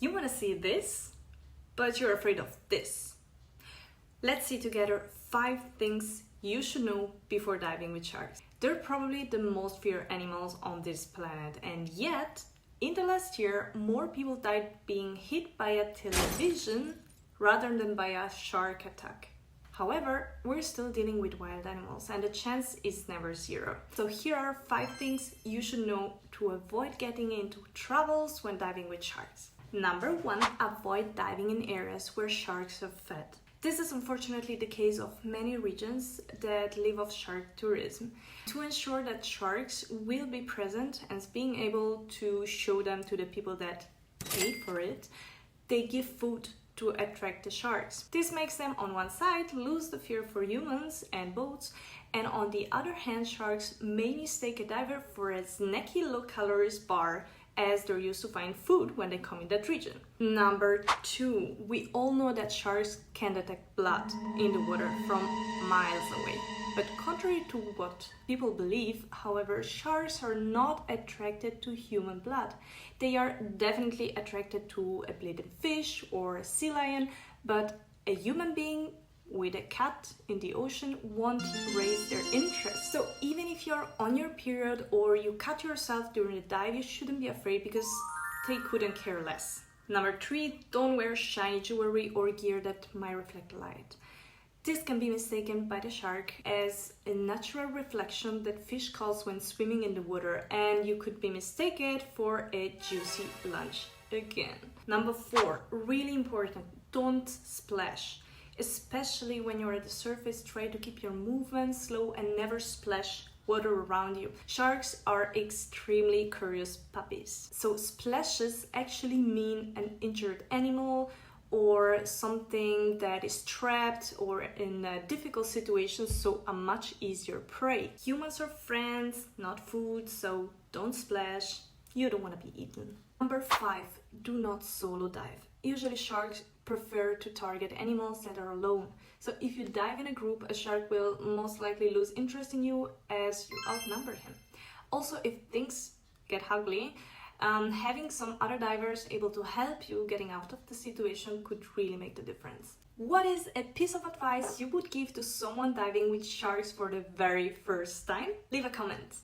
You want to see this, but you're afraid of this. Let's see together 5 things you should know before diving with sharks. They're probably the most feared animals on this planet, and yet, in the last year, more people died being hit by a television rather than by a shark attack. However, we're still dealing with wild animals and the chance is never zero. So here are 5 things you should know to avoid getting into troubles when diving with sharks. Number 1, avoid diving in areas where sharks are fed. This is unfortunately the case of many regions that live off shark tourism. To ensure that sharks will be present and being able to show them to the people that paid for it, they give food to attract the sharks. This makes them on one side lose the fear for humans and boats, and on the other hand sharks may mistake a diver for a snacky low-calories bar as they're used to find food when they come in that region. Number 2, we all know that sharks can detect blood in the water from miles away. But contrary to what people believe, however, sharks are not attracted to human blood. They are definitely attracted to a bleeding fish or a sea lion, but a human being with a cat in the ocean won't raise their interest. So even if you're on your period or you cut yourself during the dive, you shouldn't be afraid because they couldn't care less. Number 3, don't wear shiny jewelry or gear that might reflect light. This can be mistaken by the shark as a natural reflection that fish cause when swimming in the water, and you could be mistaken for a juicy lunch again. Number 4, really important, don't splash. Especially when you're at the surface, try to keep your movements slow and never splash water around you. Sharks are extremely curious puppies. So splashes actually mean an injured animal or something that is trapped or in a difficult situation, so a much easier prey. Humans are friends, not food, so don't splash. You don't want to be eaten. Number 5, do not solo dive. Usually sharks prefer to target animals that are alone. So if you dive in a group, a shark will most likely lose interest in you as you outnumber him. Also, if things get ugly, having some other divers able to help you getting out of the situation could really make the difference. What is a piece of advice you would give to someone diving with sharks for the very first time? Leave a comment.